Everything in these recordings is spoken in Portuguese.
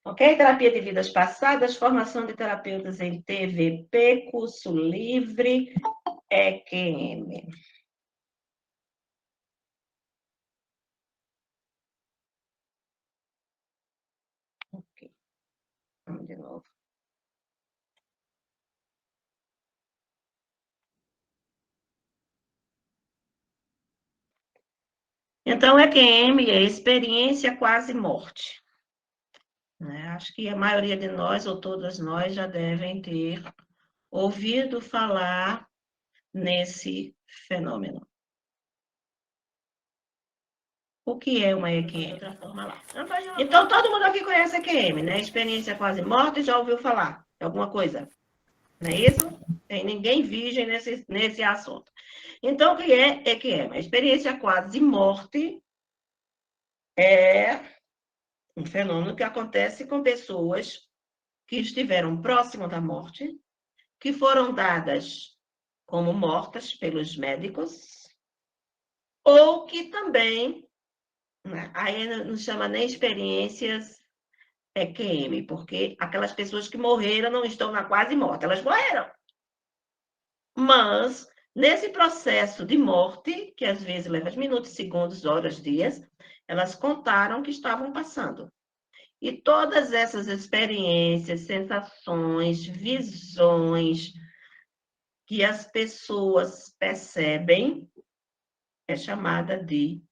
Ok? Terapia de vidas passadas, formação de terapeutas em TVP, curso livre, EQM. Ok. Vamos de novo. Então, EQM é experiência quase morte. Acho que a maioria de nós, ou todas nós, já devem ter ouvido falar nesse fenômeno. O que é uma EQM? Então, todo mundo aqui conhece EQM, né? Experiência quase morta, já ouviu falar de alguma coisa. Não é isso? Tem ninguém virgem nesse assunto. Então, o que é EQM? A experiência quase morte é um fenômeno que acontece com pessoas que estiveram próximo da morte, que foram dadas como mortas pelos médicos, ou que também, né, aí não chama nem experiências EQM, porque aquelas pessoas que morreram não estão na quase morte, elas morreram. Mas, nesse processo de morte, que às vezes leva minutos, segundos, horas, dias, elas contaram que estavam passando. E todas essas experiências, sensações, visões que as pessoas percebem é chamada de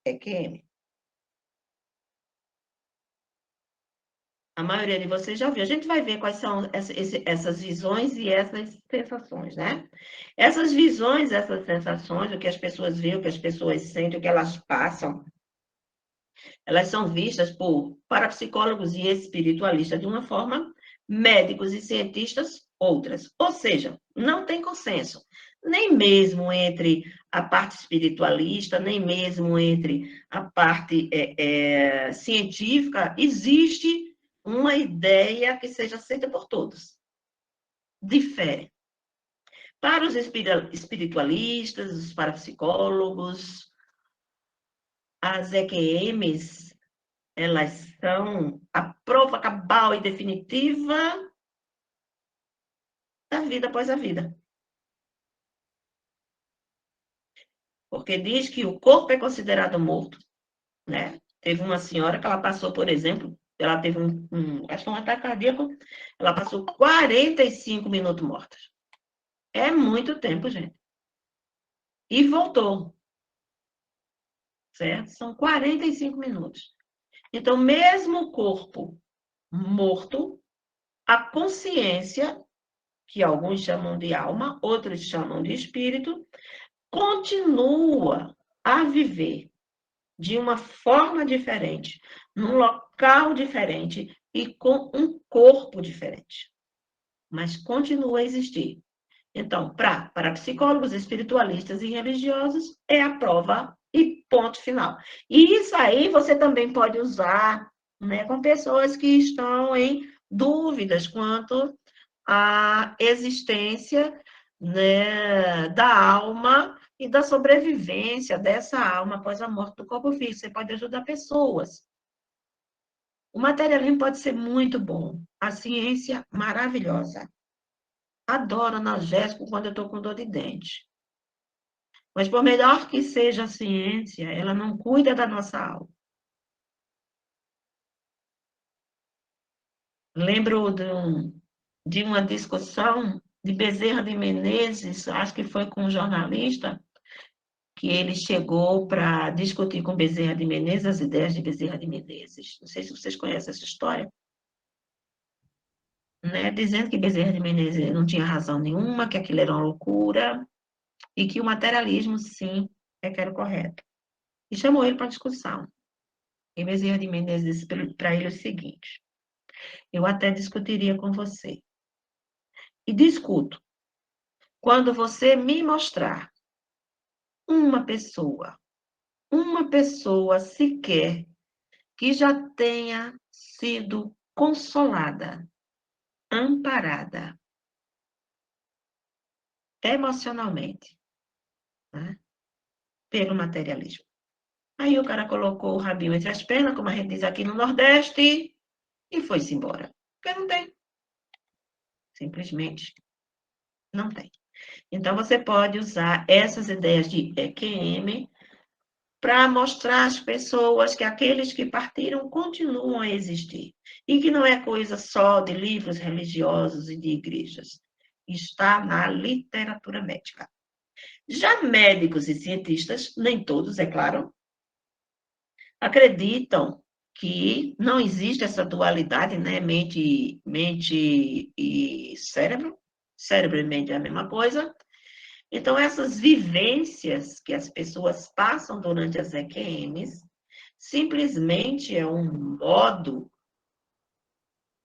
EQM. A maioria de vocês já viu. A gente vai ver quais são essas visões e essas sensações, né? Essas visões, essas sensações, o que as pessoas veem, o que as pessoas sentem, o que elas passam, elas são vistas por parapsicólogos e espiritualistas de uma forma, médicos e cientistas outras. Ou seja, não tem consenso, nem mesmo entre a parte espiritualista, nem mesmo entre a parte científica, existe uma ideia que seja aceita por todos. Difere. Para os espiritualistas, os parapsicólogos, as EQMs, elas são a prova cabal e definitiva da vida após a vida. Porque diz que o corpo é considerado morto, né? Teve uma senhora que ela passou, por exemplo, ela teve acho que um ataque cardíaco, ela passou 45 minutos morta. É muito tempo, gente. E voltou, certo? São 45 minutos. Então, mesmo o corpo morto, a consciência, que alguns chamam de alma, outros chamam de espírito, continua a viver de uma forma diferente, num local diferente e com um corpo diferente. Mas continua a existir. Então, para psicólogos, espiritualistas e religiosos, é a prova e ponto final. E isso aí você também pode usar, né, com pessoas que estão em dúvidas quanto à existência, né, da alma e da sobrevivência dessa alma após a morte do corpo físico. Você pode ajudar pessoas. O materialismo pode ser muito bom, a ciência maravilhosa. Adoro analgésico quando eu estou com dor de dente. Mas por melhor que seja a ciência, ela não cuida da nossa alma. Lembro de uma discussão de Bezerra de Menezes, acho que foi com um jornalista, que ele chegou para discutir com Bezerra de Menezes as ideias de Bezerra de Menezes. Não sei se vocês conhecem essa história. Né? Dizendo que Bezerra de Menezes não tinha razão nenhuma, que aquilo era uma loucura, e que o materialismo, sim, é que era o correto. E chamou ele para discussão. E Bezerra de Menezes disse para ele o seguinte: eu até discutiria com você. E discuto. Quando você me mostrar uma pessoa sequer que já tenha sido consolada, amparada emocionalmente, né, pelo materialismo. Aí o cara colocou o rabinho entre as pernas, como a gente diz aqui no Nordeste, e foi-se embora. Porque não tem. Simplesmente não tem. Então, você pode usar essas ideias de EQM para mostrar às pessoas que aqueles que partiram continuam a existir. E que não é coisa só de livros religiosos e de igrejas. Está na literatura médica. Já médicos e cientistas, nem todos, é claro, acreditam que não existe essa dualidade, né? Mente e cérebro. Cérebro e mente é a mesma coisa. Então, essas vivências que as pessoas passam durante as EQMs, simplesmente é um modo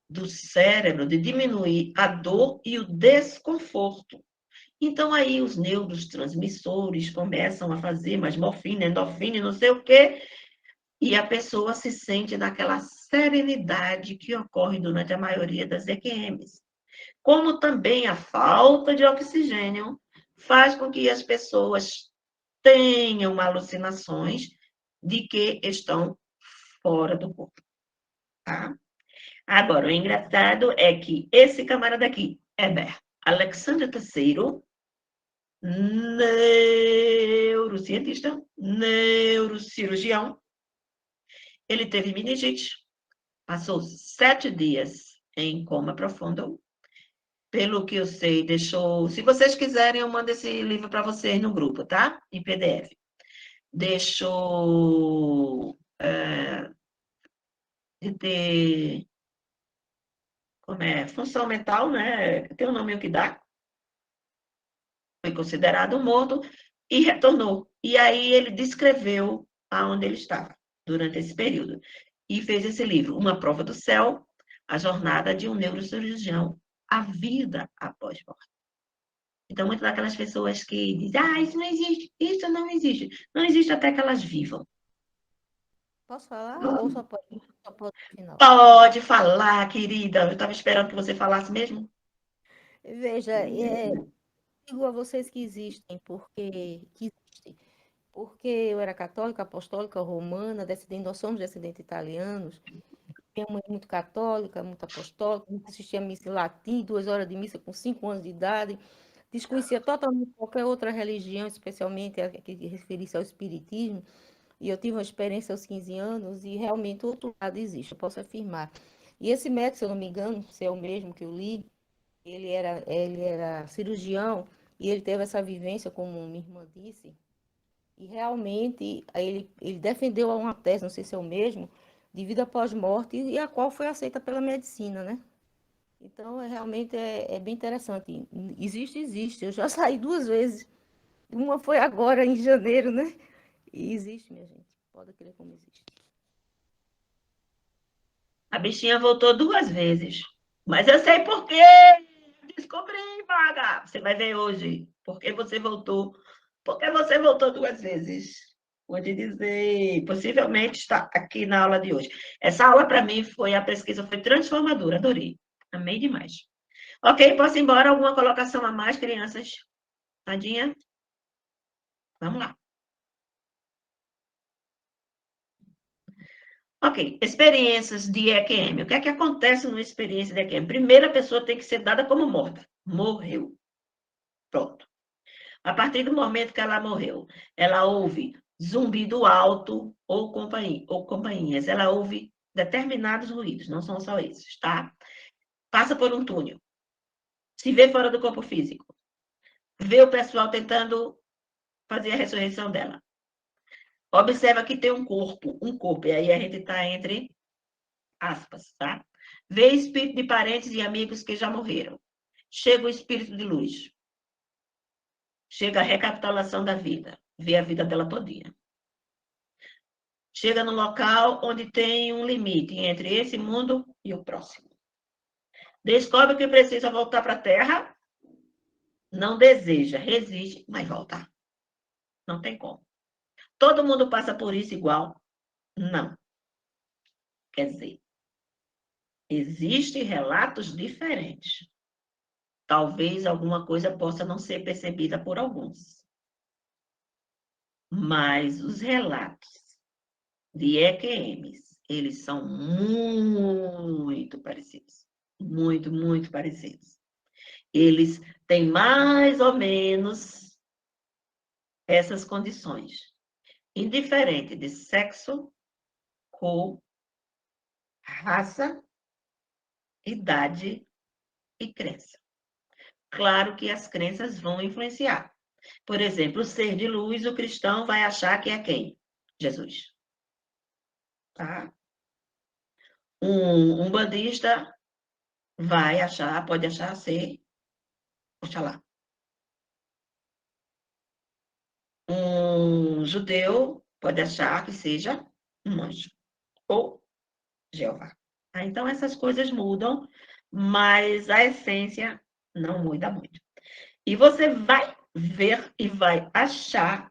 do cérebro de diminuir a dor e o desconforto. Então, aí os neurotransmissores começam a fazer mais morfina, endorfina, não sei o quê, e a pessoa se sente naquela serenidade que ocorre durante a maioria das EQMs. Como também a falta de oxigênio faz com que as pessoas tenham alucinações de que estão fora do corpo, tá? Agora, o engraçado é que esse camarada aqui, Eber Alexander III, neurocientista, neurocirurgião, ele teve meningite, passou 7 dias em coma profundo. Pelo que eu sei, deixou. Se vocês quiserem, eu mando esse livro para vocês no grupo, tá? Em PDF. Deixou de ter como é, função mental, né? Tem um nome que dá. Foi considerado morto e retornou. E aí ele descreveu aonde ele estava durante esse período. E fez esse livro, Uma Prova do Céu, a jornada de um neurocirurgião, a vida após morte. Então, muitas daquelas pessoas que dizem, isso não existe, isso não existe. Não existe até que elas vivam. Posso falar? Ou só pode no final? Pode falar, querida. Eu estava esperando que você falasse mesmo. Veja, digo a vocês que existem, porque eu era católica, apostólica, romana, descendente, nós somos descendentes italianos. Minha mãe muito católica, muito apostólica, assistia a missa em latim, 2 horas de missa com 5 anos de idade. Desconhecia totalmente qualquer outra religião, especialmente a que referisse ao espiritismo. E eu tive uma experiência aos 15 anos e realmente o outro lado existe, eu posso afirmar. E esse médico, se eu não me engano, se é o mesmo que eu li, ele era cirurgião e ele teve essa vivência, como minha irmã disse, e realmente ele defendeu uma tese, não sei se é o mesmo, de vida pós-morte e a qual foi aceita pela medicina, né? Então, realmente é bem interessante. Existe, existe. Eu já saí 2 vezes. Uma foi agora, em janeiro, né? E existe, minha gente. Pode crer como existe. A bichinha voltou 2 vezes. Mas eu sei por quê. Descobri, vaga. Você vai ver hoje. Por que você voltou? Porque você voltou 2 vezes. Vou te dizer. Possivelmente está aqui na aula de hoje. Essa aula, para mim, a pesquisa foi transformadora. Adorei. Amei demais. Ok, posso ir embora? Alguma colocação a mais, crianças? Tadinha? Vamos lá. Ok, experiências de EQM. O que é que acontece numa experiência de EQM? Primeiro, a pessoa tem que ser dada como morta. Morreu. Pronto. A partir do momento que ela morreu, ela ouve zumbido alto ou companhias. Ela ouve determinados ruídos, não são só esses, tá? Passa por um túnel. Se vê fora do corpo físico. Vê o pessoal tentando fazer a ressurreição dela. Observa que tem um corpo, e aí a gente está entre aspas, tá? Vê espírito de parentes e amigos que já morreram. Chega o espírito de luz. Chega a recapitulação da vida. Vê a vida dela todinha. Chega no local onde tem um limite entre esse mundo e o próximo. Descobre que precisa voltar para a Terra. Não deseja, resiste, mas volta. Não tem como. Todo mundo passa por isso igual? Não. Quer dizer, existem relatos diferentes. Talvez alguma coisa possa não ser percebida por alguns. Mas os relatos de EQMs eles são muito parecidos. Muito, muito parecidos. Eles têm mais ou menos essas condições. Indiferente de sexo, cor, raça, idade e crença. Claro que as crenças vão influenciar. Por exemplo, o ser de luz, o cristão vai achar que é quem? Jesus. Tá? Um bandista vai achar, pode achar ser Oxalá. Um judeu pode achar que seja um anjo ou Jeová. Então, essas coisas mudam, mas a essência não muda muito. E você vai ver e vai achar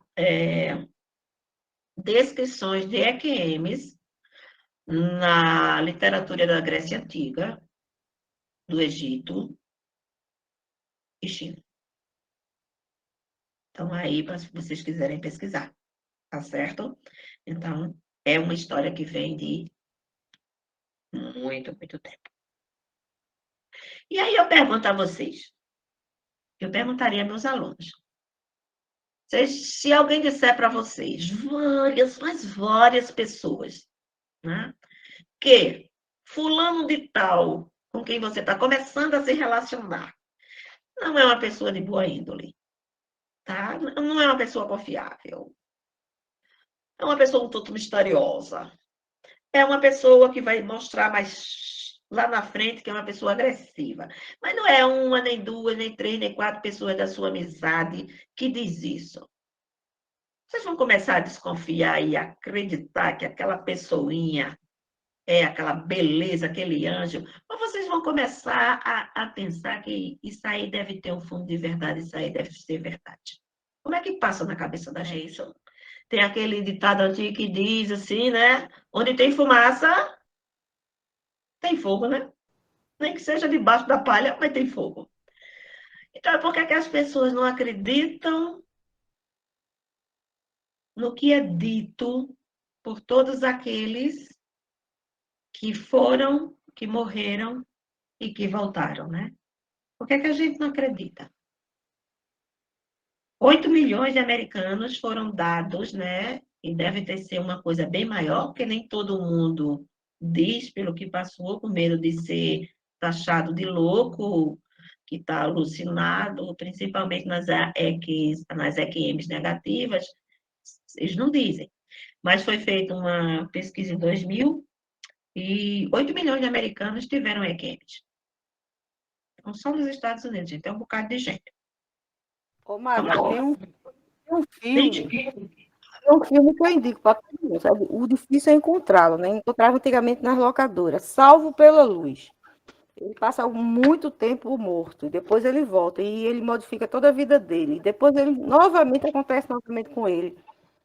descrições de EQMs na literatura da Grécia Antiga, do Egito e China. Então, aí, para vocês quiserem pesquisar, tá certo? Então, é uma história que vem de muito, muito tempo. E aí eu pergunto a vocês, eu perguntaria a meus alunos, se alguém disser para vocês, várias, mas várias pessoas, né, que fulano de tal, com quem você está começando a se relacionar, não é uma pessoa de boa índole, tá? Não é uma pessoa confiável, é uma pessoa um tanto misteriosa, é uma pessoa que vai mostrar mais lá na frente que é uma pessoa agressiva. Mas não é uma, nem duas, nem três, nem quatro pessoas da sua amizade que diz isso. Vocês vão começar a desconfiar e acreditar que aquela pessoinha é aquela beleza, aquele anjo, ou vocês vão começar a pensar que isso aí deve ter um fundo de verdade, isso aí deve ser verdade. Como é que passa na cabeça da gente? Tem aquele ditado antigo que diz assim, né? Onde tem fumaça, tem fogo, né? Nem que seja debaixo da palha, mas tem fogo. Então, por que as pessoas não acreditam no que é dito por todos aqueles que foram, que morreram e que voltaram, né? Por que a gente não acredita? 8 milhões de americanos foram dados, né? E deve ter sido uma coisa bem maior, porque nem todo mundo diz pelo que passou, com medo de ser taxado de louco, que está alucinado, principalmente nas EQMs negativas, eles não dizem. Mas foi feita uma pesquisa em 2000 e 8 milhões de americanos tiveram EQMs. Não só nos Estados Unidos, gente, tem um bocado de gente. Ô, Então, Maga, tem um gente, filme, tem um filme que eu indico para todo mundo, sabe? O difícil é encontrá-lo, né? Encontrava antigamente nas locadoras, Salvo pela Luz. Ele passa muito tempo morto, e depois ele volta, e ele modifica toda a vida dele. E depois ele novamente acontece novamente com ele.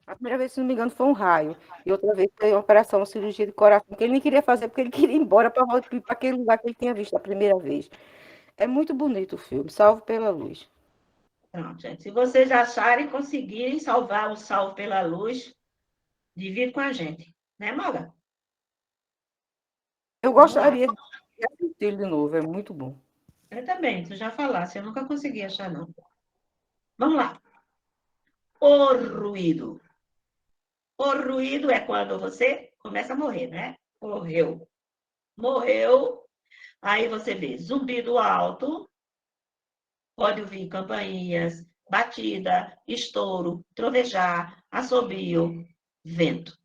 A primeira vez, se não me engano, foi um raio. E outra vez foi uma operação, uma cirurgia de coração, que ele nem queria fazer, porque ele queria ir embora para aquele lugar que ele tinha visto a primeira vez. É muito bonito o filme, Salvo pela Luz. pronto, gente. Se vocês acharem, conseguirem salvar o Salvo pela Luz, divide com a gente. Né, Moga? Eu Vamos lá. gostaria de assistir de novo, é muito bom. Eu também, tu já falasse, eu nunca consegui achar, não. Vamos lá. O ruído. O ruído é quando você começa a morrer, né? Morreu. Morreu, aí você vê zumbido alto, pode ouvir campainhas, batida, estouro, trovejar, assobio, vento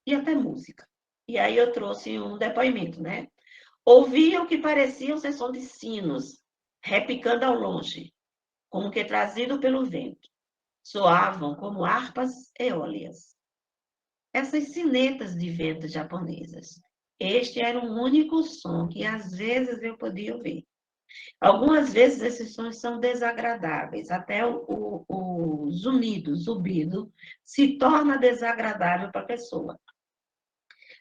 e até música. E aí eu trouxe um depoimento, né? Ouvia o que pareciam ser som de sinos, repicando ao longe, como que trazido pelo vento. Soavam como harpas eólias. Essas sinetas de vento japonesas. Este era um único som que às vezes eu podia ouvir. Algumas vezes esses sons são desagradáveis, até o zunido, zumbido, se torna desagradável para a pessoa.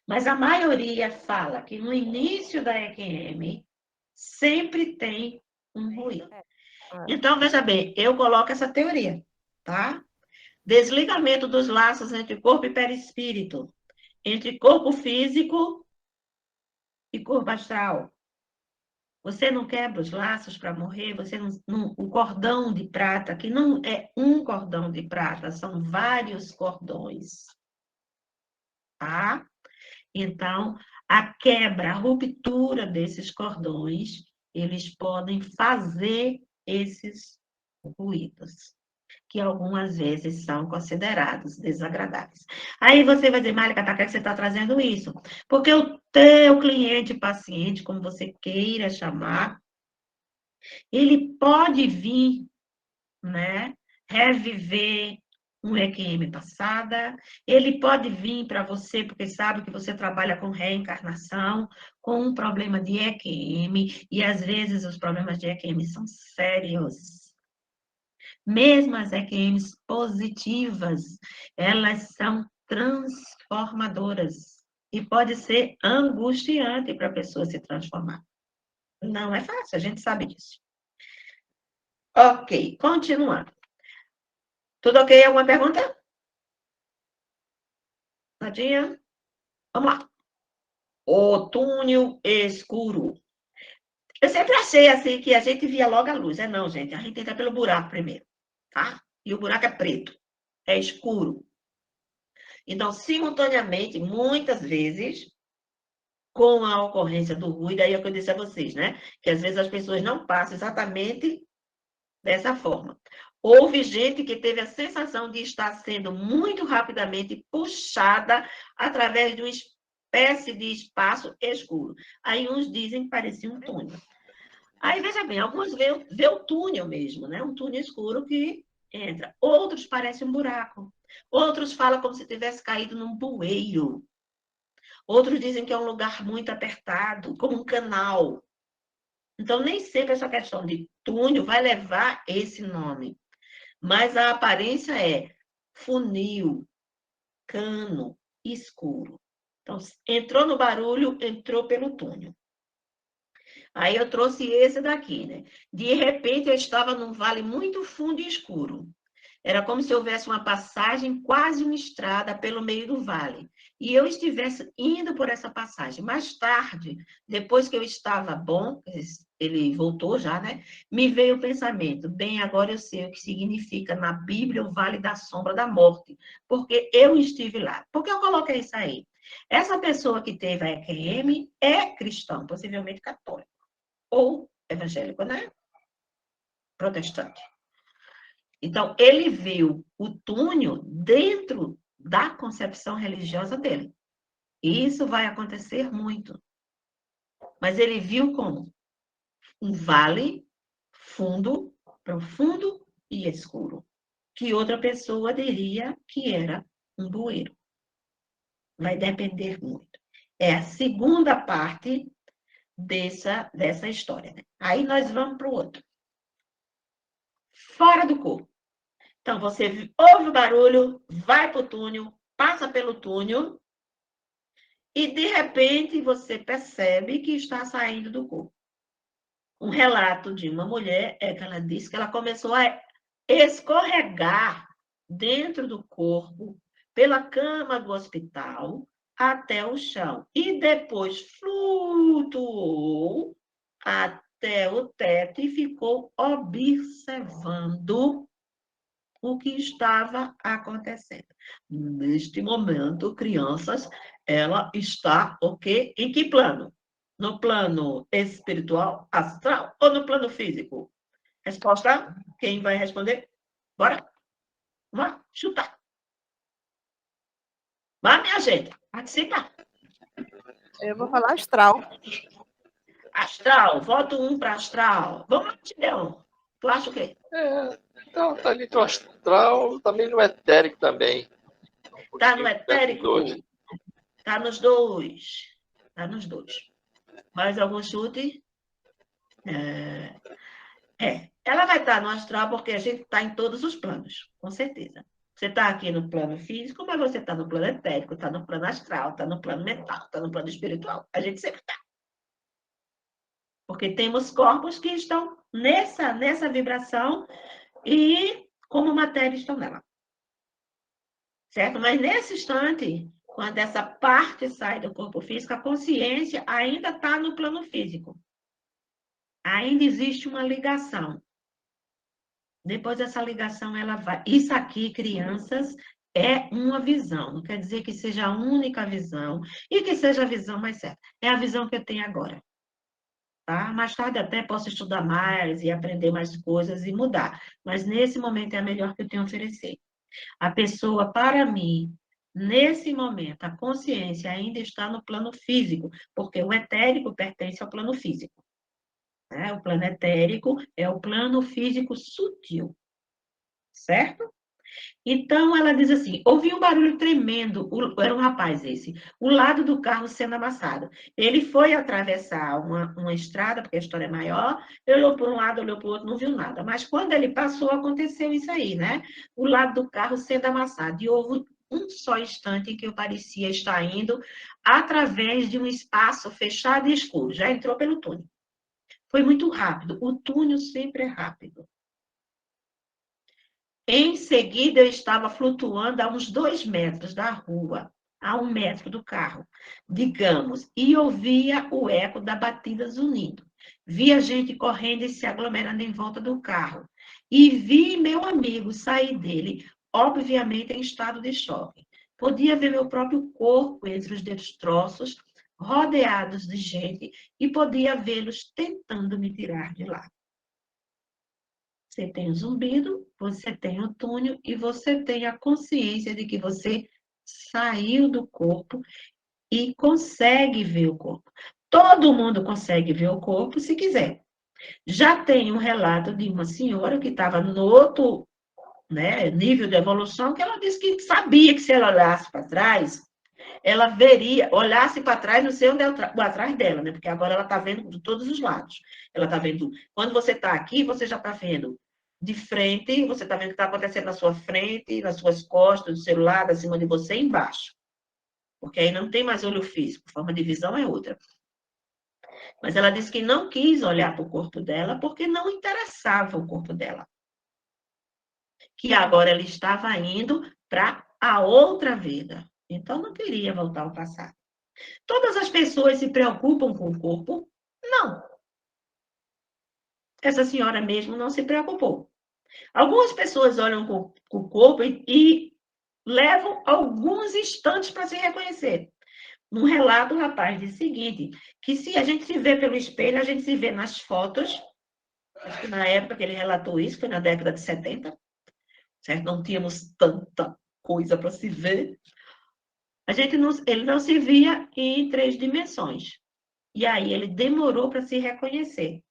Mas a maioria fala que no início da EQM sempre tem um ruído. Então, veja bem, eu coloco essa teoria, tá? Desligamento dos laços entre corpo e perispírito. entre corpo físico e corpo astral. Você não quebra os laços para morrer, você o cordão de prata, que não é um cordão de prata, são vários cordões. Tá? Então, a quebra, a ruptura desses cordões, eles podem fazer esses ruídos, que algumas vezes são considerados desagradáveis. Aí você vai dizer, Márica, para que você está trazendo isso? Porque o teu cliente, paciente, como você queira chamar, ele pode vir, né, reviver um EQM passada, ele pode vir para você, porque sabe que você trabalha com reencarnação, com um problema de EQM, e às vezes os problemas de EQM são sérios. Mesmo as EQMs positivas, elas são transformadoras, e pode ser angustiante para a pessoa se transformar. Não é fácil, a gente sabe disso. Ok, continuando. Tudo ok? Alguma pergunta? Nadinha? Vamos lá. O túnel escuro. Eu sempre achei assim que a gente via logo a luz. Não, gente. A gente entra pelo buraco primeiro, tá? E o buraco é preto. É escuro. Então, simultaneamente, muitas vezes, com a ocorrência do ruído, aí é o que eu disse a vocês, né? Que às vezes as pessoas não passam exatamente dessa forma. Houve gente que teve a sensação de estar sendo muito rapidamente puxada através de uma espécie de espaço escuro. Aí uns dizem que parecia um túnel. Aí, veja bem, alguns vê o túnel mesmo, né? Um túnel escuro que entra. Outros parecem um buraco. Outros falam como se tivesse caído num bueiro. Outros dizem que é um lugar muito apertado, como um canal. Então, nem sempre essa questão de túnel vai levar esse nome. Mas a aparência é funil, cano, escuro. Então, entrou no barulho, entrou pelo túnel. Aí eu trouxe esse daqui, né? De repente eu estava num vale muito fundo e escuro. Era como se houvesse uma passagem, quase uma estrada, pelo meio do vale. E eu estivesse indo por essa passagem. Mais tarde, depois que eu estava bom, ele voltou já, né? Me veio o pensamento, bem, agora eu sei o que significa na Bíblia o Vale da Sombra da Morte, porque eu estive lá. Por que eu coloquei isso aí? Essa pessoa que teve a EQM é cristão, possivelmente católico, ou evangélico, né? Protestante. Então, ele viu o túnel dentro da concepção religiosa dele. E isso vai acontecer muito. Mas ele viu como um vale fundo, profundo e escuro, que outra pessoa diria que era um bueiro. Vai depender muito. É a segunda parte dessa história. Né? Aí nós vamos para o outro. Fora do corpo. Então, você ouve o barulho, vai para o túnel, passa pelo túnel, e, de repente, você percebe que está saindo do corpo. Um relato de uma mulher é que ela disse que ela começou a escorregar dentro do corpo, pela cama do hospital, até o chão. E depois flutuou até o teto e ficou observando o que estava acontecendo. Neste momento, crianças, ela está o quê? Em que plano? No plano espiritual, astral ou no plano físico? Resposta, quem vai responder? Bora? Vamos lá, chutar. Vai, minha gente, participa. Eu vou falar astral. Astral, voto 1 para astral. Vamos lá, Tideão. Tu acha o quê? Então, tá ali no astral, também no etérico também. Tá no etérico? Tá nos dois. Tá nos dois. Mais algum chute? Ela vai estar no astral porque a gente está em todos os planos, com certeza. Você está aqui no plano físico, mas você está no plano etérico, está no plano astral, está no plano mental, está no plano espiritual. A gente sempre está. Porque temos corpos que estão nessa vibração e, como matéria, estão nela. Certo? Mas nesse instante, Quando essa parte sai do corpo físico, a consciência ainda está no plano físico. Ainda existe uma ligação. Depois dessa ligação, ela vai. Isso aqui, crianças, é uma visão. Não quer dizer que seja a única visão e que seja a visão mais certa. É a visão que eu tenho agora. Tá? Mais tarde até posso estudar mais e aprender mais coisas e mudar. Mas nesse momento é a melhor que eu tenho a oferecer. A pessoa, para mim, nesse momento, a consciência ainda está no plano físico, porque o etérico pertence ao plano físico. Né? O plano etérico é o plano físico sutil. Certo? Então, ela diz assim, ouvi um barulho tremendo, era um rapaz esse, o lado do carro sendo amassado. Ele foi atravessar uma estrada, porque a história é maior, olhou por um lado, olhou para o outro, não viu nada. Mas quando ele passou, aconteceu isso aí, né? O lado do carro sendo amassado. E houve um só instante em que eu parecia estar indo através de um espaço fechado e escuro. Já entrou pelo túnel. Foi muito rápido. O túnel sempre é rápido. Em seguida, eu estava flutuando a uns 2 metros da rua, a 1 metro do carro, digamos, e ouvia o eco da batida zunindo. Via gente correndo e se aglomerando em volta do carro. E vi meu amigo sair dele, obviamente em estado de choque. Podia ver meu próprio corpo entre os destroços, rodeados de gente, e podia vê-los tentando me tirar de lá. Você tem o zumbido, você tem o túnel e você tem a consciência de que você saiu do corpo e consegue ver o corpo. Todo mundo consegue ver o corpo se quiser. Já tem um relato de uma senhora que estava no outro, né, nível de evolução, que ela disse que sabia que se ela olhasse para trás, ela veria, olhasse para trás, não sei onde é o atrás dela, né? Porque agora ela está vendo de todos os lados. Ela está vendo, quando você está aqui, você já está vendo de frente, você está vendo o que está acontecendo na sua frente, nas suas costas, do seu lado, acima de você e embaixo. Porque aí não tem mais olho físico, a forma de visão é outra. Mas ela disse que não quis olhar para o corpo dela porque não interessava o corpo dela. Que agora ela estava indo para a outra vida. Então não queria voltar ao passado. Todas as pessoas se preocupam com o corpo? Não. Essa senhora mesmo não se preocupou. Algumas pessoas olham com o corpo e levam alguns instantes para se reconhecer. No relato, o rapaz diz o seguinte, que se a gente se vê pelo espelho, a gente se vê nas fotos, acho que na época que ele relatou isso, foi na década de 70, certo? Não tínhamos tanta coisa para se ver. Ele não se via em 3 dimensões. E aí ele demorou para se reconhecer.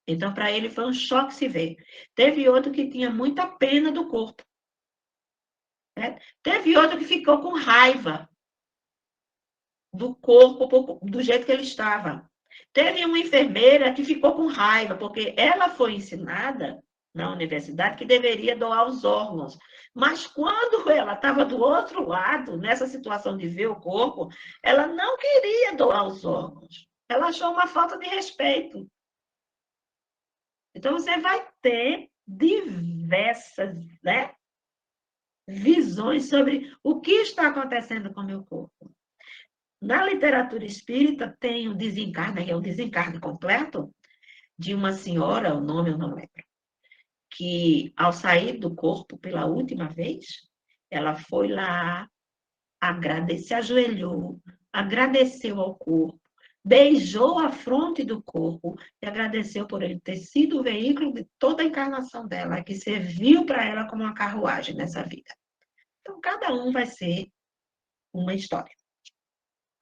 Então, para ele foi um choque se ver. Teve outro que tinha muita pena do corpo. Né? Teve outro que ficou com raiva do corpo, do jeito que ele estava. Teve uma enfermeira que ficou com raiva, porque ela foi ensinada na universidade que deveria doar os órgãos. Mas quando ela estava do outro lado, nessa situação de ver o corpo, ela não queria doar os órgãos. Ela achou uma falta de respeito. Então, você vai ter diversas, né, visões sobre o que está acontecendo com o meu corpo. Na literatura espírita, tem o desencarne, que é o desencarne completo, de uma senhora, o nome eu não lembro, que, ao sair do corpo pela última vez, ela foi lá, se ajoelhou, agradeceu ao corpo, beijou a fronte do corpo e agradeceu por ele ter sido o veículo de toda a encarnação dela, que serviu para ela como uma carruagem nessa vida. Então, cada um vai ser uma história.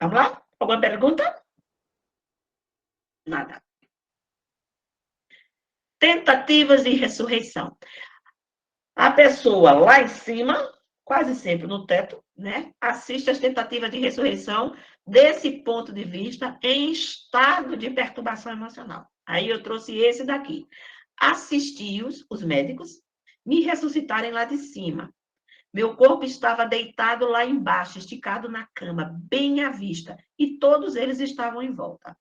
Vamos lá? Alguma pergunta? Nada. Tentativas de ressurreição. A pessoa lá em cima, quase sempre no teto, né, assiste às tentativas de ressurreição desse ponto de vista em estado de perturbação emocional. Aí eu trouxe esse daqui. Assisti os médicos, me ressuscitarem lá de cima. Meu corpo estava deitado lá embaixo, esticado na cama, bem à vista, e todos eles estavam em volta.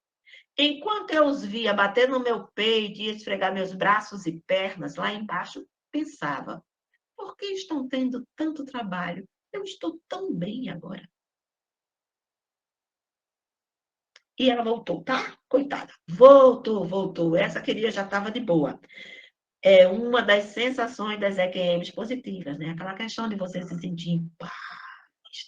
Enquanto eu os via bater no meu peito e esfregar meus braços e pernas lá embaixo, pensava, por que estão tendo tanto trabalho eu estou tão bem agora. E ela voltou, tá? Coitada. Voltou. Essa queria já estava de boa. É uma das sensações das EQMs positivas, né? Aquela questão de você se sentir em paz,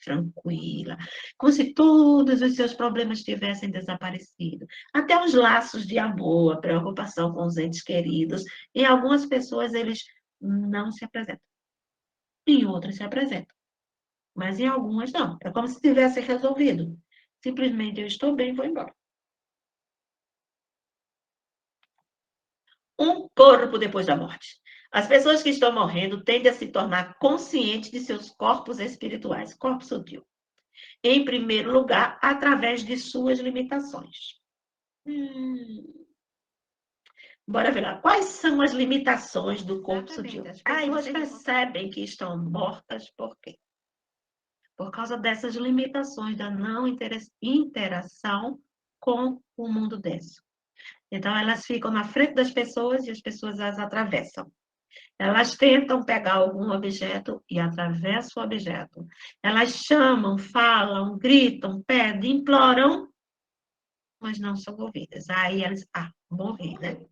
tranquila, como se todos os seus problemas tivessem desaparecido. Até os laços de amor, a preocupação com os entes queridos. Em algumas pessoas, eles não se apresentam. Em outras, se apresentam. Mas em algumas, não. É como se tivesse resolvido. Simplesmente, eu estou bem, vou embora. Um corpo depois da morte. As pessoas que estão morrendo tendem a se tornar conscientes de seus corpos espirituais, corpo sutil. Em primeiro lugar, através de suas limitações. Bora ver lá. Quais são as limitações do corpo sutil? Aí vocês percebem que estão mortas por quê? Por causa dessas limitações da não interação com o mundo denso. Então, elas ficam na frente das pessoas e as pessoas as atravessam. Elas tentam pegar algum objeto e atravessam o objeto. Elas chamam, falam, gritam, pedem, imploram, mas não são ouvidas. Aí elas, morri, né?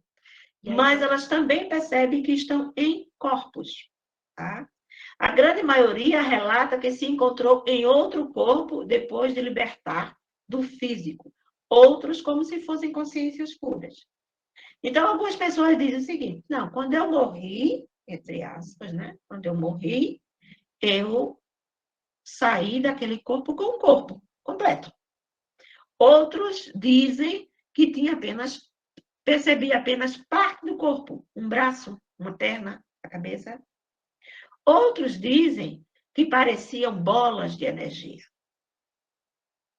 Mas elas também percebem que estão em corpos, tá? A grande maioria relata que se encontrou em outro corpo depois de libertar do físico. Outros como se fossem consciências puras. Então, algumas pessoas dizem o seguinte, não, quando eu morri, entre aspas, né? Quando eu morri, eu saí daquele corpo com o corpo completo. Outros dizem que percebi apenas parte do corpo, um braço, uma perna, a cabeça. Outros dizem que pareciam bolas de energia.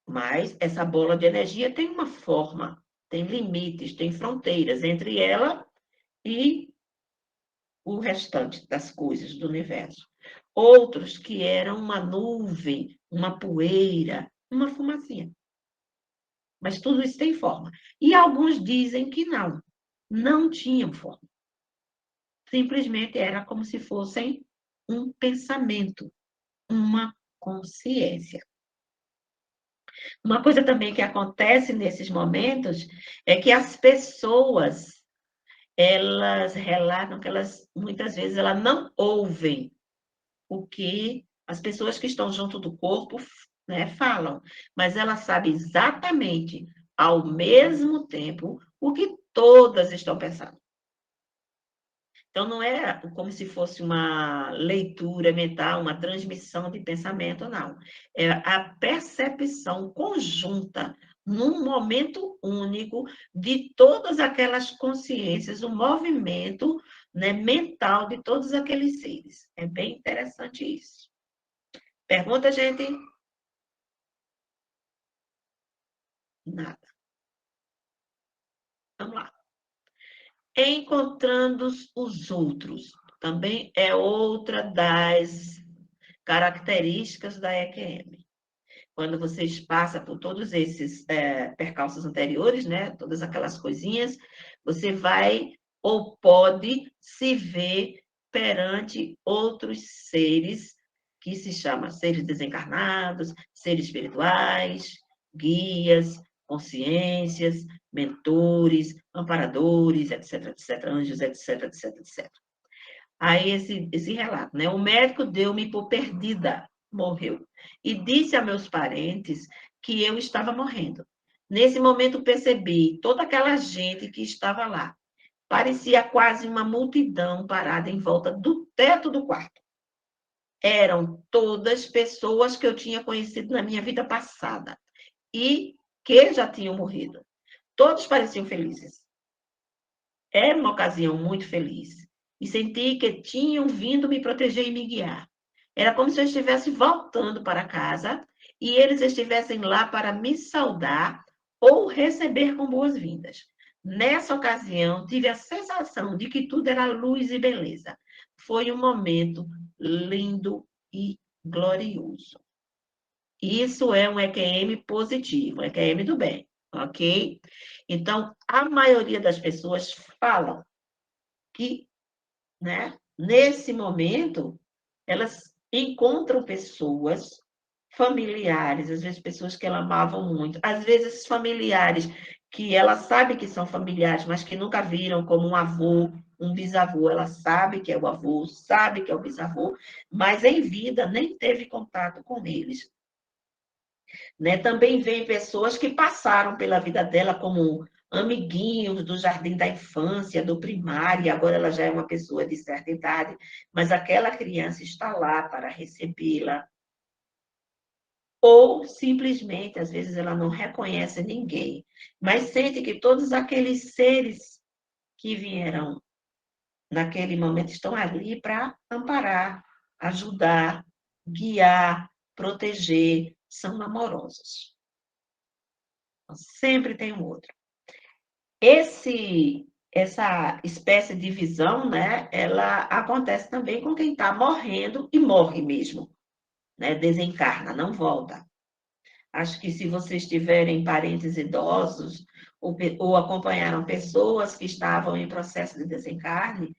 Mas essa bola de energia tem uma forma, tem limites, tem fronteiras entre ela e o restante das coisas do universo. Outros que eram uma nuvem, uma poeira, uma fumacinha. Mas tudo isso tem forma. E alguns dizem que não tinham forma. Simplesmente era como se fossem um pensamento, uma consciência. Uma coisa também que acontece nesses momentos é que as pessoas, elas relatam que elas, muitas vezes, elas não ouvem o que as pessoas que estão junto do corpo, né, falam, mas ela sabe exatamente, ao mesmo tempo, o que todas estão pensando. Então, não é como se fosse uma leitura mental, uma transmissão de pensamento, não. É a percepção conjunta, num momento único, de todas aquelas consciências, o movimento, né, mental de todos aqueles seres. É bem interessante isso. Pergunta, gente? Nada. Vamos lá. Encontrando os outros. Também é outra das características da EQM. Quando vocês passam por todos esses percalços anteriores, né? Todas aquelas coisinhas, você vai ou pode se ver perante outros seres que se chamam seres desencarnados, seres espirituais, guias, consciências, mentores, amparadores, etc, etc, anjos, etc, etc, etc. Aí esse relato, né? O médico deu-me por perdida, morreu, e disse a meus parentes que eu estava morrendo. Nesse momento percebi toda aquela gente que estava lá. Parecia quase uma multidão parada em volta do teto do quarto. Eram todas pessoas que eu tinha conhecido na minha vida passada e que já tinham morrido. Todos pareciam felizes. Era uma ocasião muito feliz. E senti que tinham vindo me proteger e me guiar. Era como se eu estivesse voltando para casa e eles estivessem lá para me saudar ou receber com boas-vindas. Nessa ocasião, tive a sensação de que tudo era luz e beleza. Foi um momento lindo e glorioso. Isso é um EQM positivo, EQM do bem, ok? Então, a maioria das pessoas falam que, né, nesse momento, elas encontram pessoas, familiares, às vezes pessoas que ela amava muito, às vezes familiares que ela sabe que são familiares, mas que nunca viram, como um avô, um bisavô, ela sabe que é o avô, sabe que é o bisavô, mas em vida nem teve contato com eles. Né? Também vem pessoas que passaram pela vida dela como amiguinhos do jardim da infância, do primário, e agora ela já é uma pessoa de certa idade, mas aquela criança está lá para recebê-la. Ou simplesmente, às vezes, ela não reconhece ninguém, mas sente que todos aqueles seres que vieram naquele momento estão ali para amparar, ajudar, guiar, proteger, são amorosos. Sempre tem um outro. Essa espécie de visão, né, ela acontece também com quem está morrendo e morre mesmo, né, desencarna, não volta. Acho que se vocês tiverem parentes idosos ou acompanharam pessoas que estavam em processo de desencarne,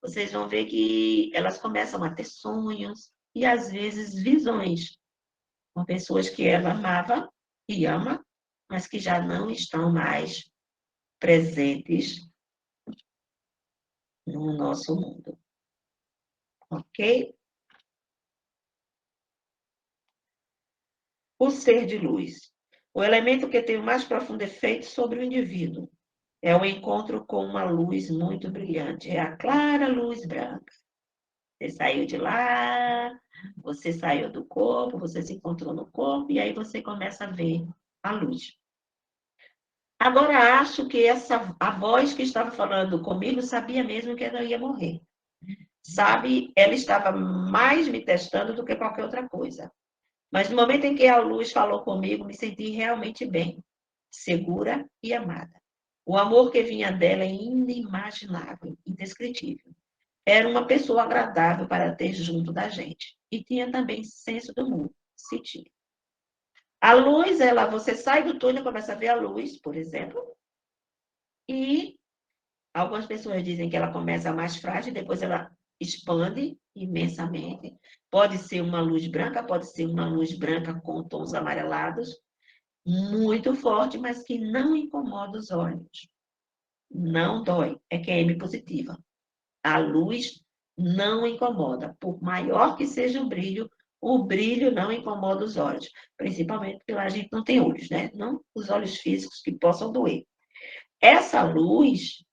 vocês vão ver que elas começam a ter sonhos e, às vezes, visões com pessoas que ela amava e ama, mas que já não estão mais presentes no nosso mundo. Ok? O ser de luz. O elemento que tem o mais profundo efeito sobre o indivíduo é o encontro com uma luz muito brilhante. É a clara luz branca. Você saiu de lá, você saiu do corpo, você se encontrou no corpo, e aí você começa a ver a luz. Agora, acho que a voz que estava falando comigo sabia mesmo que eu não ia morrer. Sabe, ela estava mais me testando do que qualquer outra coisa. Mas no momento em que a luz falou comigo, me senti realmente bem, segura e amada. O amor que vinha dela é inimaginável, indescritível. Era uma pessoa agradável para ter junto da gente. E tinha também senso do humor, se tinha. A luz, você sai do túnel, começa a ver a luz, por exemplo, e algumas pessoas dizem que ela começa mais frágil, depois ela expande imensamente. Pode ser uma luz branca, pode ser uma luz branca com tons amarelados, muito forte, mas que não incomoda os olhos. Não dói, é QM positiva. A luz não incomoda. Por maior que seja o brilho não incomoda os olhos. Principalmente porque a gente não tem olhos, né? Não os olhos físicos que possam doer. Essa luz,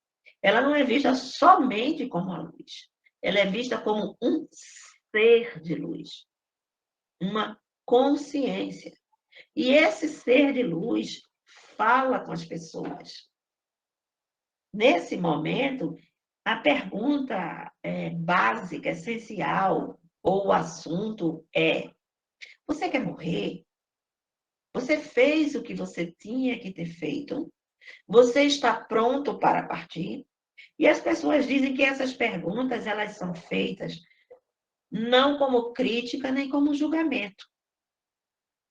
ela não é vista somente como a luz. Ela é vista como um ser de luz. Uma consciência. E esse ser de luz fala com as pessoas. Nesse momento, a pergunta básica, essencial, ou o assunto é: você quer morrer? Você fez o que você tinha que ter feito? Você está pronto para partir? E as pessoas dizem que essas perguntas elas são feitas não como crítica nem como julgamento,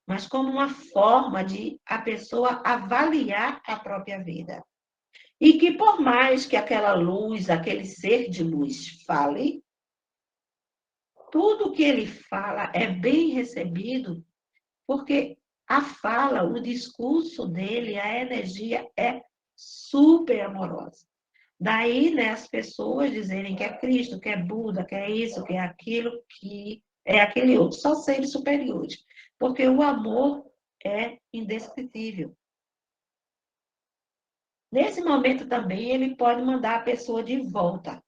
mas como uma forma de a pessoa avaliar a própria vida. E que por mais que aquela luz, aquele ser de luz fale, tudo que ele fala é bem recebido, porque a fala, o discurso dele, a energia é super amorosa. Daí, né, as pessoas dizerem que é Cristo, que é Buda, que é isso, que é aquilo, que é aquele outro, só seres superiores. Porque o amor é indescritível. Nesse momento também, ele pode mandar a pessoa de volta.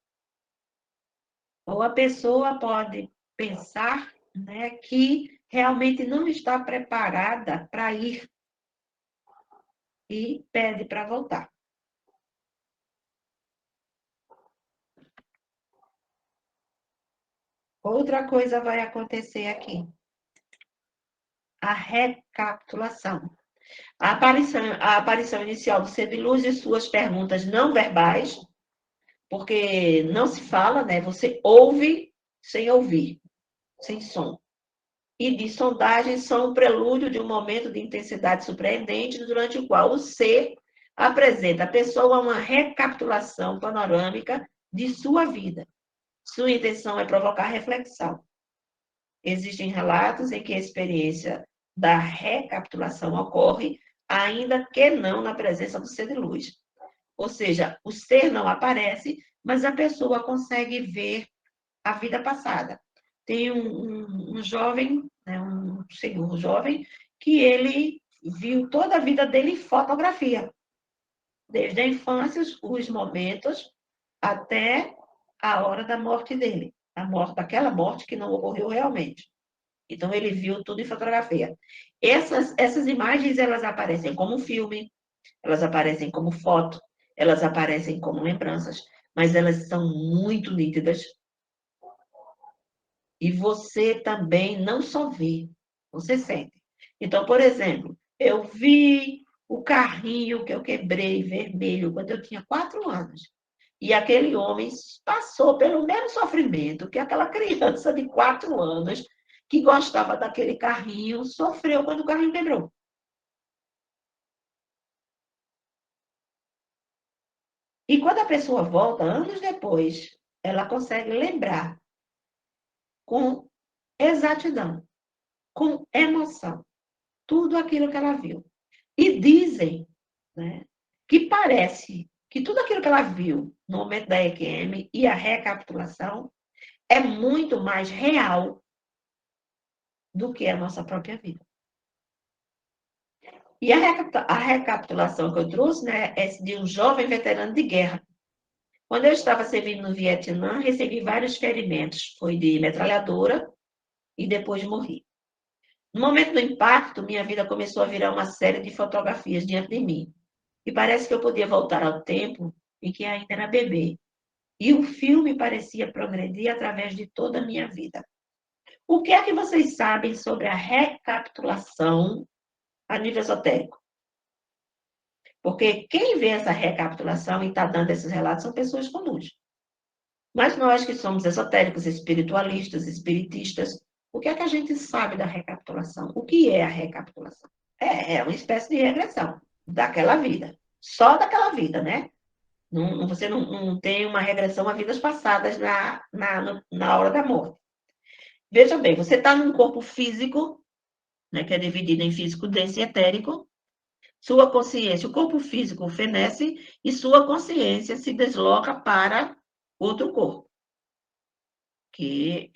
Ou a pessoa pode pensar, né, que realmente não está preparada para ir e pede para voltar. Outra coisa vai acontecer aqui. A recapitulação. A aparição inicial do ser de luz e suas perguntas não verbais, porque não se fala, né? Você ouve sem ouvir, sem som. E de sondagem são o prelúdio de um momento de intensidade surpreendente, durante o qual o ser apresenta à pessoa uma recapitulação panorâmica de sua vida. Sua intenção é provocar reflexão. Existem relatos em que a experiência da recapitulação ocorre, ainda que não na presença do ser de luz. Ou seja, o ser não aparece, mas a pessoa consegue ver a vida passada. Tem um jovem, né, um senhor jovem, que ele viu toda a vida dele em fotografia, desde a infância, os momentos, até a hora da morte dele. A morte, aquela morte que não ocorreu realmente. Então, ele viu tudo em fotografia. Essas imagens, elas aparecem como filme, elas aparecem como foto, elas aparecem como lembranças, mas elas são muito nítidas. E você também não só vê, você sente. Então, por exemplo, eu vi o carrinho que eu quebrei vermelho quando eu tinha 4 anos. E aquele homem passou pelo mesmo sofrimento que aquela criança de 4 anos que gostava daquele carrinho sofreu quando o carrinho quebrou. E quando a pessoa volta, anos depois, ela consegue lembrar com exatidão, com emoção, tudo aquilo que ela viu. E dizem, né, que parece que tudo aquilo que ela viu no momento da EQM e a recapitulação é muito mais real do que a nossa própria vida. E a recapitulação que eu trouxe, né, é de um jovem veterano de guerra. Quando eu estava servindo no Vietnã, recebi vários ferimentos. Foi de metralhadora e depois morri. No momento do impacto, minha vida começou a virar uma série de fotografias diante de mim. E parece que eu podia voltar ao tempo em que ainda era bebê. E o filme parecia progredir através de toda a minha vida. O que é que vocês sabem sobre a recapitulação a nível esotérico? Porque quem vê essa recapitulação e está dando esses relatos são pessoas comuns. Mas nós que somos esotéricos, espiritualistas, espiritistas, o que é que a gente sabe da recapitulação? O que é a recapitulação? É uma espécie de regressão daquela vida. Só daquela vida, né? Você não tem uma regressão a vidas passadas na hora da morte. Veja bem, você está num corpo físico, né, que é dividido em físico, denso e etérico. Sua consciência, o corpo físico fenece e sua consciência se desloca para outro corpo, que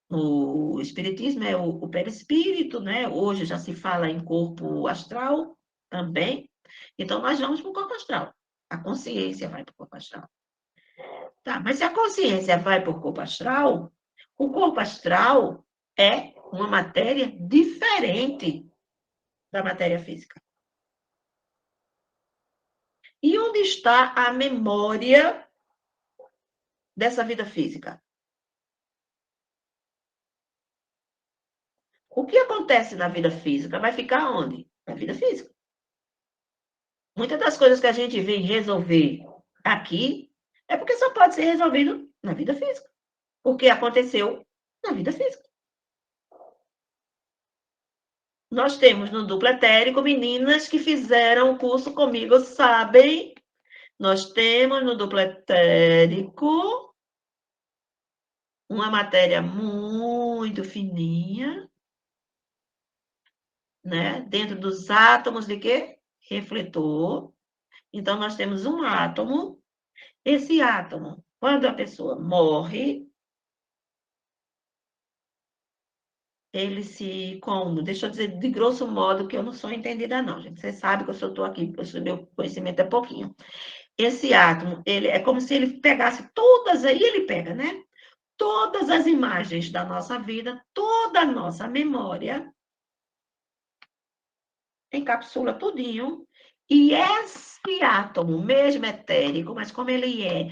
no espiritismo é o perispírito, né? Hoje já se fala em corpo astral também. Então, nós vamos para o corpo astral. A consciência vai para o corpo astral. Tá, mas se a consciência vai para o corpo astral é uma matéria diferente da matéria física. E onde está a memória dessa vida física? O que acontece na vida física vai ficar onde? Na vida física. Muitas das coisas que a gente vem resolver aqui é porque só pode ser resolvido na vida física. Porque aconteceu na vida física. Nós temos no duplo etérico meninas que fizeram o curso comigo, sabem? Nós temos no duplo etérico uma matéria muito fininha, né? Dentro dos átomos de quê? Refletor. Então, nós temos um átomo. Esse átomo, quando a pessoa morre, ele se, como? Deixa eu dizer de grosso modo que eu não sou entendida não, gente. Você sabe que eu só estou aqui, meu conhecimento é pouquinho. Esse átomo, ele é como se ele pegasse todas, aí ele pega, né? Todas as imagens da nossa vida, toda a nossa memória, encapsula tudinho, e esse átomo, mesmo etérico, mas como ele é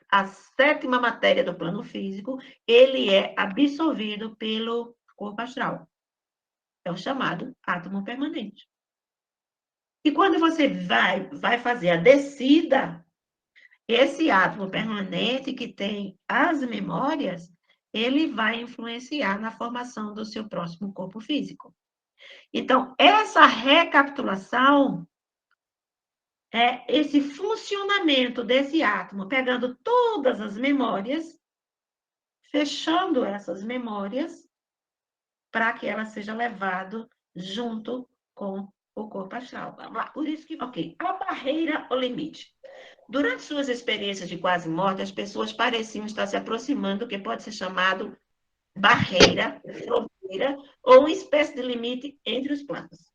a 7ª matéria do plano físico, ele é absorvido pelo corpo astral. É o chamado átomo permanente. E quando você vai fazer a descida, esse átomo permanente que tem as memórias, ele vai influenciar na formação do seu próximo corpo físico. Então, essa recapitulação é esse funcionamento desse átomo, pegando todas as memórias fechando essas memórias para que ela seja levada junto com o corpo astral. Vamos lá. Por isso que, ok, a barreira ou limite. Durante suas experiências de quase morte, as pessoas pareciam estar se aproximando do que pode ser chamado barreira, fronteira, ou uma espécie de limite entre os planos.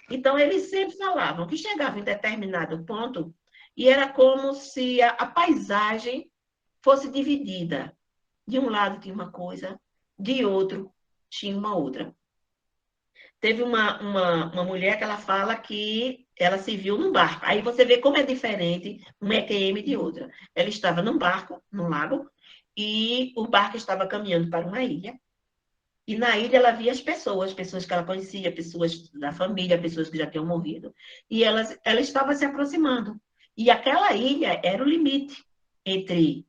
Então, eles sempre falavam que chegava em determinado ponto e era como se a paisagem fosse dividida. De um lado tinha uma coisa, de outro tinha uma outra. Teve uma mulher que ela fala que ela se viu num barco. Aí você vê como é diferente uma EQM de outra. Ela estava num barco, num lago, e o barco estava caminhando para uma ilha. E na ilha ela via as pessoas que ela conhecia, pessoas da família, pessoas que já tinham morrido. E ela estava se aproximando. E aquela ilha era o limite entre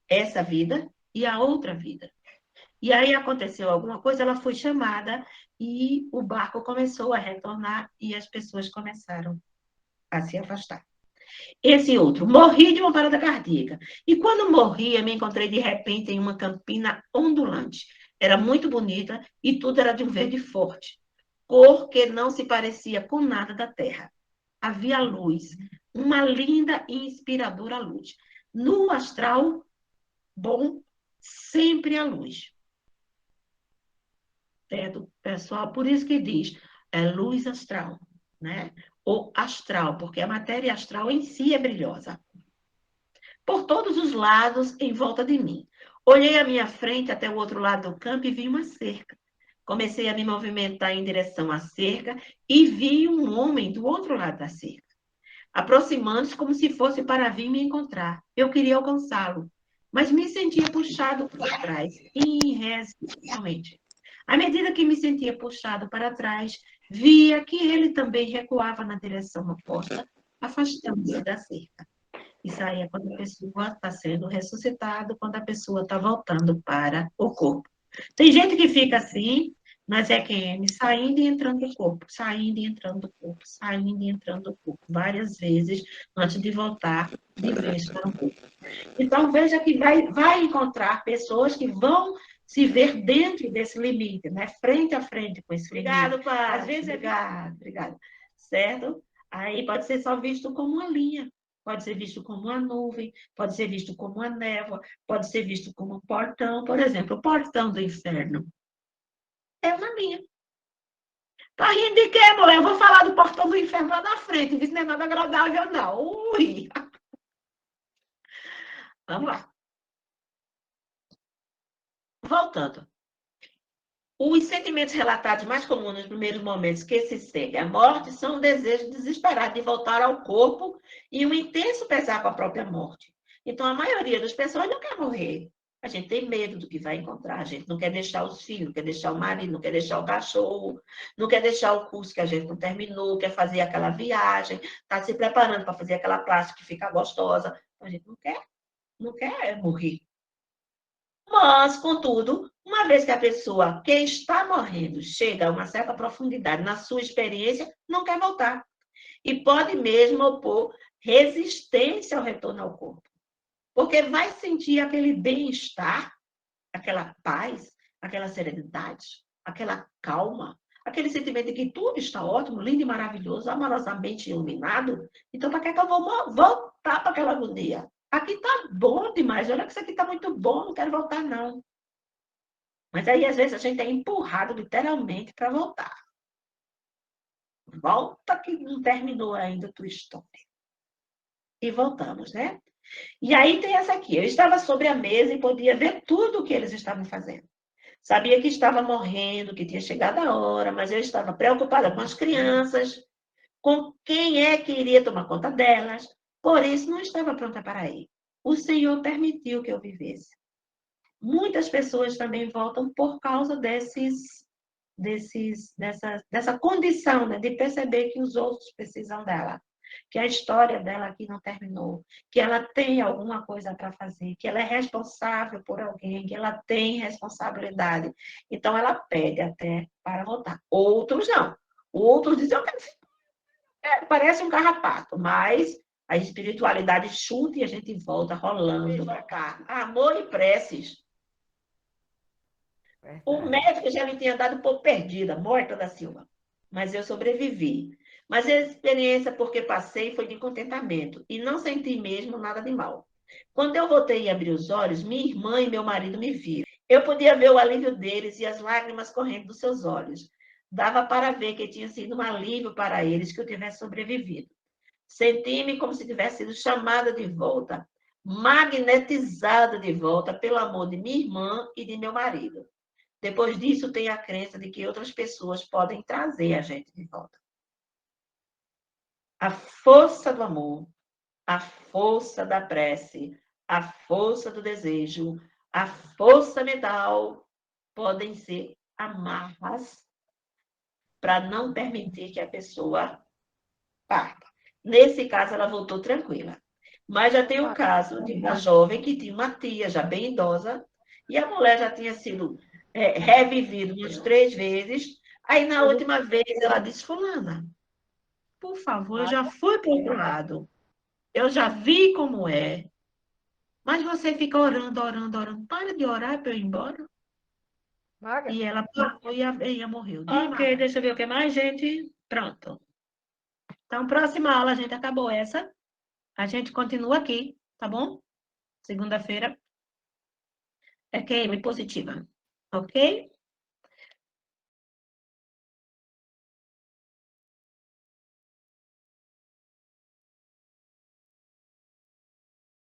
essa vida e a outra vida. E aí aconteceu alguma coisa, ela foi chamada e o barco começou a retornar e as pessoas começaram a se afastar. Esse outro, morri de uma parada cardíaca. E quando morri, eu me encontrei de repente em uma campina ondulante. Era muito bonita e tudo era de um verde forte, cor que não se parecia com nada da terra. Havia luz, uma linda e inspiradora luz. No astral, bom, sempre a luz. Certo, pessoal? Por isso que diz, é luz astral, né? Ou astral, porque a matéria astral em si é brilhosa. Por todos os lados em volta de mim. Olhei à minha frente até o outro lado do campo e vi uma cerca. Comecei a me movimentar em direção à cerca e vi um homem do outro lado da cerca, aproximando-se como se fosse para vir me encontrar. Eu queria alcançá-lo, mas me sentia puxado para trás, irresistivelmente. À medida que me sentia puxado para trás, via que ele também recuava na direção oposta, afastando-se da cerca. Isso aí é quando a pessoa está sendo ressuscitada, quando a pessoa está voltando para o corpo. Tem gente que fica assim, nas EQM, saindo e entrando do corpo, saindo e entrando do corpo, saindo e entrando do corpo, várias vezes, antes de voltar de vez para o corpo. Então, veja que vai encontrar pessoas que vão se ver dentro desse limite, né? Frente a frente com esse limite. Obrigado, Paz. Às vezes obrigado. Certo? Aí pode ser só visto como uma linha, pode ser visto como uma nuvem, pode ser visto como uma névoa, pode ser visto como um portão. Por exemplo, o portão do inferno é uma linha. Tá rindo de quê, mulher? Eu vou falar do portão do inferno lá na frente, isso não é nada agradável, não. Ui! Vamos lá. Voltando. Os sentimentos relatados mais comuns nos primeiros momentos que se segue à morte são um desejo desesperado de voltar ao corpo e um intenso pesar com a própria morte. Então, a maioria das pessoas não quer morrer. A gente tem medo do que vai encontrar, a gente não quer deixar os filhos, não quer deixar o marido, não quer deixar o cachorro, não quer deixar o curso que a gente não terminou, quer fazer aquela viagem, está se preparando para fazer aquela plástica que fica gostosa. A gente não quer morrer. Mas, contudo, uma vez que a pessoa que está morrendo chega a uma certa profundidade na sua experiência, não quer voltar. E pode mesmo opor resistência ao retorno ao corpo. Porque vai sentir aquele bem-estar, aquela paz, aquela serenidade, aquela calma, aquele sentimento de que tudo está ótimo, lindo e maravilhoso, amorosamente iluminado. Então, para que eu vou voltar para aquela agonia? Aqui está bom demais, olha que isso aqui está muito bom, não quero voltar, não. Mas aí, às vezes, a gente é empurrado literalmente para voltar. Volta que não terminou ainda a tua história. E voltamos, né? E aí tem essa aqui. Eu estava sobre a mesa e podia ver tudo o que eles estavam fazendo. Sabia que estava morrendo, que tinha chegado a hora, mas eu estava preocupada com as crianças, com quem é que iria tomar conta delas. Por isso, não estava pronta para ir. O Senhor permitiu que eu vivesse. Muitas pessoas também voltam por causa dessa condição, né, de perceber que os outros precisam dela, que a história dela aqui não terminou, que ela tem alguma coisa para fazer, que ela é responsável por alguém, que ela tem responsabilidade. Então, ela pede até para voltar. Outros não. Outros dizem, parece um carrapato, mas a espiritualidade chuta e a gente volta rolando para cá. Amor e preces. O médico já me tinha dado por perdida, morta da Silva. Mas eu sobrevivi. Mas a experiência porque passei foi de contentamento e não senti mesmo nada de mal. Quando eu voltei a abrir os olhos, minha irmã e meu marido me viram. Eu podia ver o alívio deles e as lágrimas correndo dos seus olhos. Dava para ver que tinha sido um alívio para eles que eu tivesse sobrevivido. Senti-me como se tivesse sido chamada de volta, magnetizada de volta pelo amor de minha irmã e de meu marido. Depois disso, tenho a crença de que outras pessoas podem trazer a gente de volta. A força do amor, a força da prece, a força do desejo, a força mental podem ser amarras para não permitir que a pessoa parta. Nesse caso, ela voltou tranquila. Mas já tem o caso de uma jovem que tinha uma tia já bem idosa e a mulher já tinha sido revivida umas 3 vezes. Aí, na última vez, ela disse, fulana, por favor, eu já fui para o outro lado. Eu já vi como é. Mas você fica orando, orando, orando. Para de orar para eu ir embora. Maga? E ela parou e a veia morreu. Ok, deixa eu ver o que mais, gente. Pronto. Então, próxima aula, a gente acabou essa. A gente continua aqui, tá bom? Segunda-feira é QM positiva. Ok?